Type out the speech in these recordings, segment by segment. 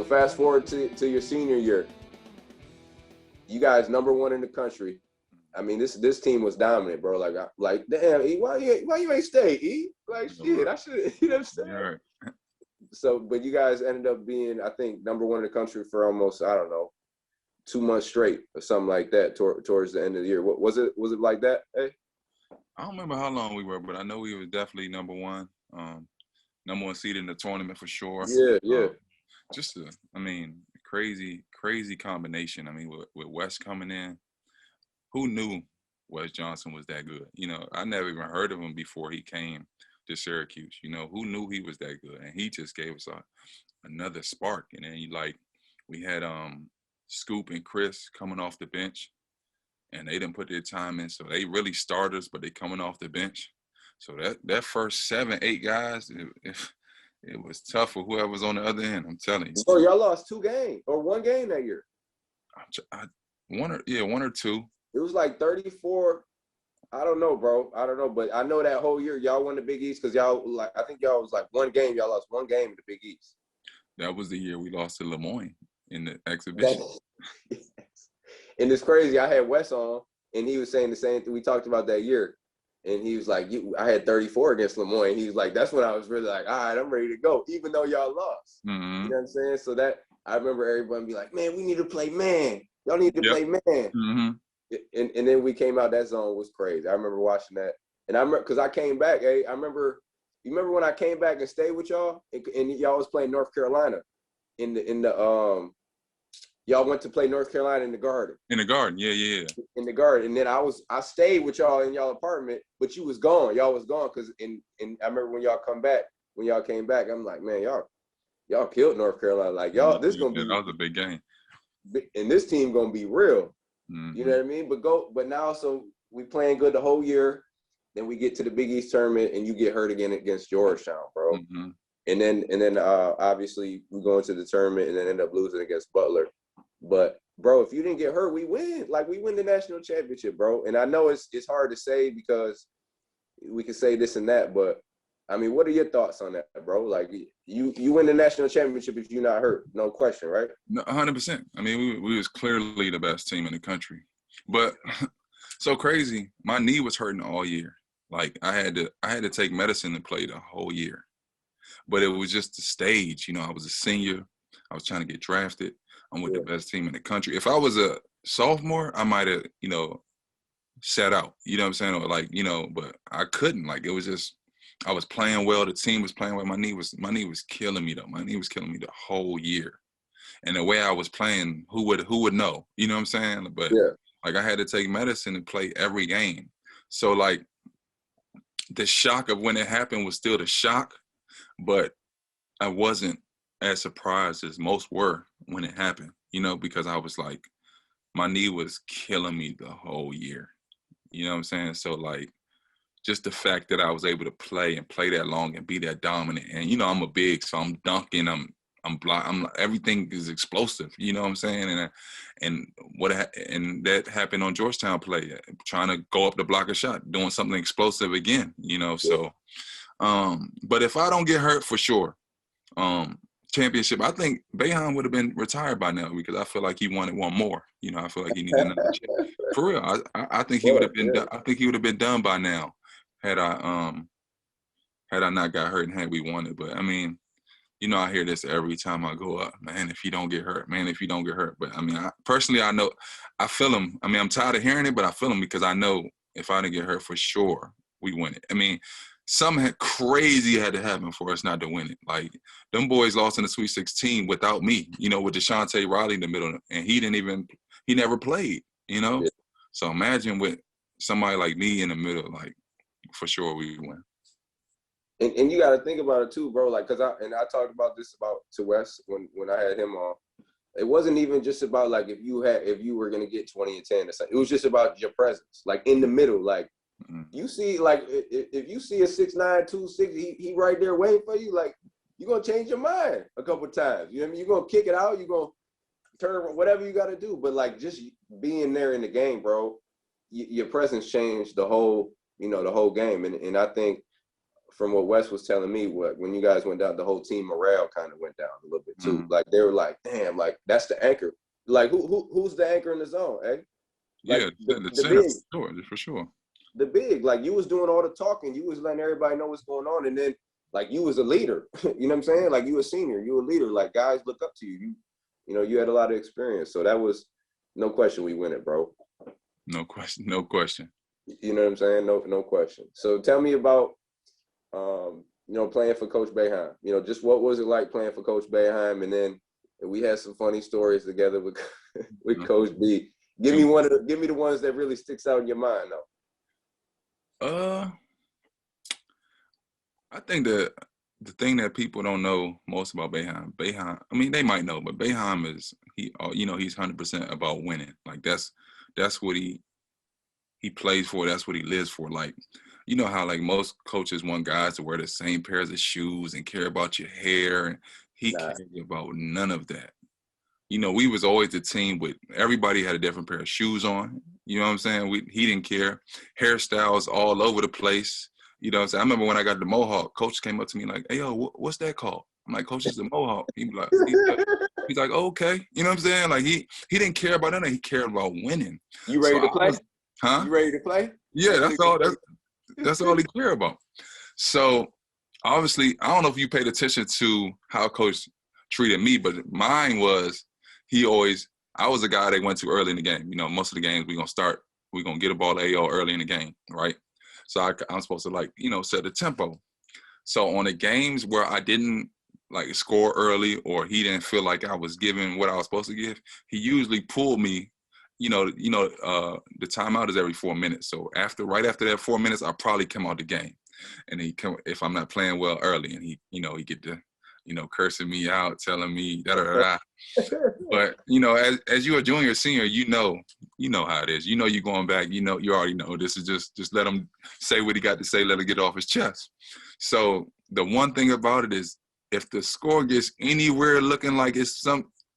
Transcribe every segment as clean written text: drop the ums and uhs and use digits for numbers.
fast forward to your senior year. You guys #1 in the country. I mean, this team was dominant, bro. Like damn, E, why you ain't stay, E? Like shit, I should. You know what I'm saying? Right. So, but you guys ended up being, I think, #1 in the country for almost, I don't know, 2 months straight or something like that towards the end of the year. What was it like that? Hey? I don't remember how long we were, but I know we was definitely #1. #1 seed in the tournament for sure. Yeah. Just crazy combination. I mean, with Wes coming in, who knew Wes Johnson was that good? You know, I never even heard of him before he came to Syracuse. You know, who knew he was that good? And he just gave us another spark. And then we had Scoop and Chris coming off the bench, and they didn't put their time in, so they really starters, but they coming off the bench. So that first 7, 8 guys, it was tough for whoever was on the other end. I'm telling you. Oh, y'all lost 2 games or 1 game that year. One or two. It was like 34. I don't know, bro. I don't know, but I know that whole year y'all won the Big East because y'all I think y'all was like 1 game. Y'all lost 1 game in the Big East. That was the year we lost to Lemoyne in the exhibition. Yes. And it's crazy. I had Wes on, and he was saying the same thing. We talked about that year, and he was like, I had 34 against Lemoyne. He was like, that's when I was really like, all right, I'm ready to go, even though y'all lost. Mm-hmm. You know what I'm saying? So that I remember everyone be like, man, we need to play man. Y'all need to play man. Mm-hmm. And then we came out. That zone was crazy. I remember watching that, and I remember because I came back. Hey, I remember. You remember when I came back and stayed with y'all, and y'all was playing North Carolina, in the y'all went to play North Carolina in the Garden. In the Garden, yeah. In the Garden, and then I stayed with y'all in y'all apartment, but you was gone. Y'all was gone because and I remember when y'all came back, I'm like, man, y'all killed North Carolina. Like y'all, this gonna be. That was a big game. And this team gonna be real. Mm-hmm. You know what I mean? But now, so we playing good the whole year. Then we get to the Big East tournament, and you get hurt again against Georgetown, bro. Mm-hmm. And then obviously we go into the tournament and then end up losing against Butler. But bro, if you didn't get hurt, we win. Like we win the national championship, bro. And I know it's hard to say because we can say this and that, but I mean, what are your thoughts on that, bro? Like you win the national championship if you're not hurt, no question, right? No, 100%. I mean, we was clearly the best team in the country, but so crazy. My knee was hurting all year. Like I had to take medicine to play the whole year, but it was just the stage. You know, I was a senior. I was trying to get drafted. I'm with the best team in the country. If I was a sophomore, I might have, sat out. You know what I'm saying? Or like, but I couldn't. Like it was just. I was playing well. The team was playing well. My knee was killing me though. My knee was killing me the whole year. And the way I was playing, who would know? You know what I'm saying? But like I had to take medicine and play every game. So like the shock of when it happened was still the shock, but I wasn't as surprised as most were when it happened, because I was like, my knee was killing me the whole year. You know what I'm saying? So like, just the fact that I was able to play that long and be that dominant, and I'm a big, so I'm dunking, I'm everything is explosive. You know what I'm saying? And that happened on Georgetown play, trying to go up the block a shot, doing something explosive again. So. But if I don't get hurt, for sure, championship, I think Boeheim would have been retired by now because I feel like he wanted one more. I feel like he needed another chip. For real, I think he would have been. I think he would have been done by now. Had I not got hurt and had we won it. But I mean, I hear this every time I go up. Man, if you don't get hurt, But I mean, I know, I feel him. I mean, I'm tired of hearing it, but I feel him because I know if I didn't get hurt, for sure we win it. I mean, something crazy had to happen for us not to win it. Like them boys lost in the Sweet 16 without me. With Deshaunte Riley in the middle, and he never played. So imagine with somebody like me in the middle, like. For sure we win. And you got to think about it too, bro. Like, I talked about this to Wes when I had him on. It wasn't even just about like if you were gonna get 20 and 10 or something. It was just about your presence, like in the middle. Like you see, like if you see a 6'9", 260, he right there waiting for you. Like you're gonna change your mind a couple of times. You know what I mean? You're gonna kick it out. You're gonna turn whatever you got to do. But like just being there in the game, bro, your presence changed the whole. The whole game. And I think from what Wes was telling me, when you guys went down, the whole team morale kind of went down a little bit too. Mm-hmm. Like they were like, damn, like that's the anchor. Like who's the anchor in the zone, eh? Like Yeah, the the center big, for sure. the big, like you was doing all the talking, you was letting everybody know what's going on, and then like you was a leader. You know what I'm saying? Like you a senior, you a leader. Like guys look up to you. You know, you had a lot of experience, so that was no question we win it, bro. No question. No question. You know what I'm saying? No question. So tell me about playing for Coach Boeheim. You know, just what was it like playing for Coach Boeheim? And then we had some funny stories together with with Coach B. Give me the ones that really sticks out in your mind though. I think the thing that people don't know most about Boeheim, I mean, they might know, but Boeheim is he's 100% about winning. Like that's what he plays for. That's what he lives for. Like, you know how like most coaches want guys to wear the same pairs of shoes and care about your hair, and he cared about none of that. You know, we was always the team with everybody had a different pair of shoes on. You know what I'm saying? He didn't care. Hairstyles all over the place. You know what I'm saying? I remember when I got the mohawk, coach came up to me like, hey, yo, what's that called? I'm like, coach, it's the mohawk. He's like, oh, okay. You know what I'm saying? Like he didn't care about that. He cared about winning. You ready to play? Huh? You ready to play? Yeah, that's all he cared about. So obviously, I don't know if you paid attention to how coach treated me, but mine was I was a guy that went too early in the game. You know, most of the games we're going to get a ball to AO early in the game, right? So I'm supposed to set the tempo. So on the games where I didn't like score early or he didn't feel like I was giving what I was supposed to give, he usually pulled me. The timeout is every 4 minutes. So right after that 4 minutes, I probably come out the game. And if I'm not playing well early, and he get to, cursing me out, telling me da. But as you're a junior, senior, you know how it is. You're going back. You already know this is just let him say what he got to say. Let him get off his chest. So the one thing about it is, if the score gets anywhere looking like it's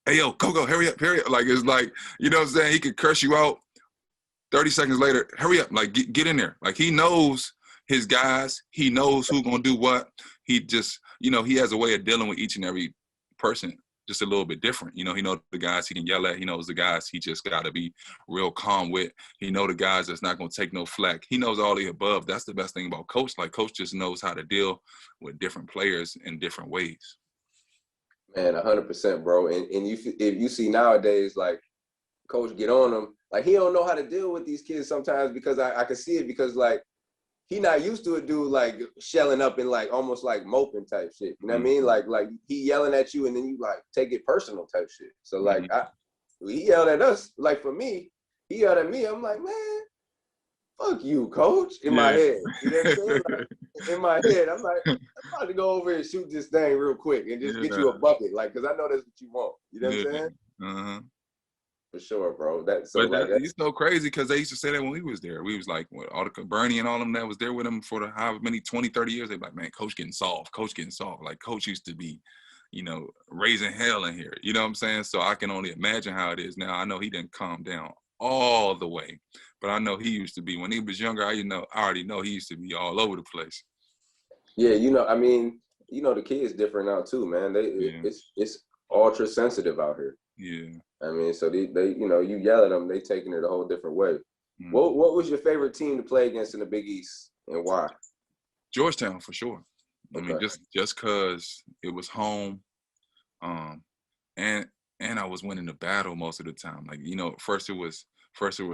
hey yo, go, hurry up. Like it's like, you know what I'm saying? He could curse you out 30 seconds later. Hurry up, like get in there. Like he knows his guys. He knows who's gonna do what. He just, he has a way of dealing with each and every person just a little bit different. He knows the guys he can yell at. He knows the guys he just got to be real calm with. He knows the guys that's not going to take no flack. He knows all the above. That's the best thing about coach. Like coach just knows how to deal with different players in different ways. Man, 100%, bro. And if you see nowadays, like coach get on them, like he don't know how to deal with these kids sometimes, because I can see it, because like he not used to a dude like shelling up and like almost like moping type shit. You know what I mean? Like he yelling at you and then you like take it personal type shit. So like he yelled at us. Like for me, he yelled at me. I'm like, man, fuck you, coach. In my head, you know what I'm saying? Like, in my head, I'm like, I'm about to go over and shoot this thing real quick and just get you a bucket, like, because I know that's what you want. You know what I'm saying? Uh-huh. For sure, bro. That's so crazy, because they used to say that when we was there. We was like, all the Bernie and all them that was there with him for the however many 20, 30 years. They be like, man, coach getting soft. Like coach used to be, raising hell in here. You know what I'm saying? So I can only imagine how it is now. I know he didn't calm down all the way, but I know he used to be, when he was younger, I already know he used to be all over the place. Yeah, I mean, the kids different now too, man. It's ultra sensitive out here. Yeah. I mean, so they you yell at them, they taking it a whole different way. Mm-hmm. What was your favorite team to play against in the Big East, and why? Georgetown, for sure. Okay. I mean, just cause it was home, and I was winning the battle most of the time. Like, first it was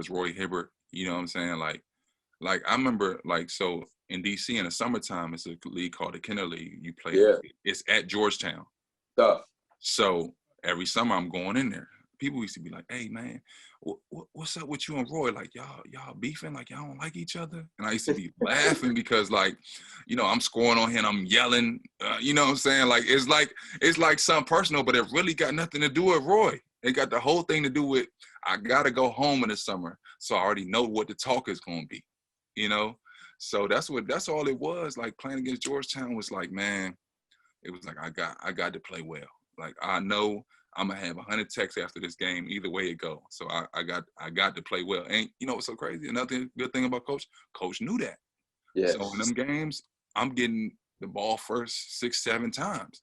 Roy Hibbert. You know what I'm saying? Like I remember, like, so in DC in the summertime, it's a league called the Kenner League. You play. Yeah. It's at Georgetown. Tough. So every summer I'm going in there. People used to be like, hey, man, what's up with you and Roy? Like, y'all beefing? Like, y'all don't like each other? And I used to be laughing because, like, I'm scoring on him. I'm yelling. You know what I'm saying? Like, it's like something personal, but it really got nothing to do with Roy. It got the whole thing to do with, I got to go home in the summer, so I already know what the talk is going to be, So that's all it was. Like, playing against Georgetown was like, man, it was like, I got to play well. Like, I know I'm gonna have 100 texts after this game, either way it go. So I got to play well. And what's so crazy? Another good thing about coach knew that. Yeah. So in them games, I'm getting the ball first 6, 7 times.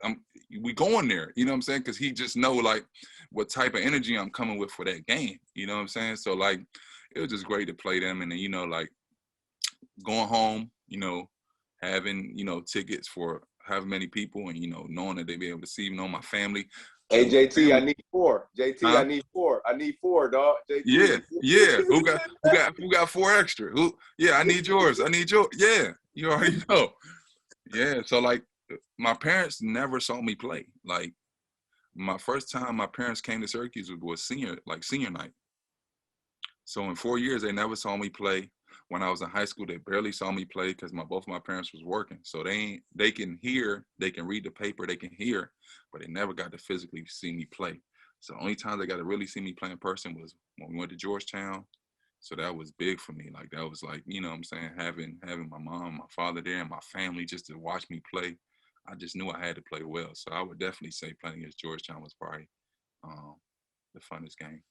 We going there, you know what I'm saying? Because he just know like what type of energy I'm coming with for that game. You know what I'm saying? So like it was just great to play them, and then like going home, having tickets for however many people, and knowing that they be able to see my family. Hey, JT, I Family, need 4. JT, huh? I need 4. I need 4, dog. Yeah, JT. yeah. Who got 4 extra? Yeah, I need yours. I need yours. Yeah, you already know. Yeah, so like my parents never saw me play. Like my first time my parents came to Syracuse was senior night. So in 4 years they never saw me play. When I was in high school, they barely saw me play because both my parents was working. So they can hear, they can read the paper, they can hear, but they never got to physically see me play. So the only time they got to really see me play in person was when we went to Georgetown. So that was big for me. Like that was like, what I'm saying, having my mom, my father there, and my family just to watch me play. I just knew I had to play well. So I would definitely say playing against Georgetown was probably the funnest game.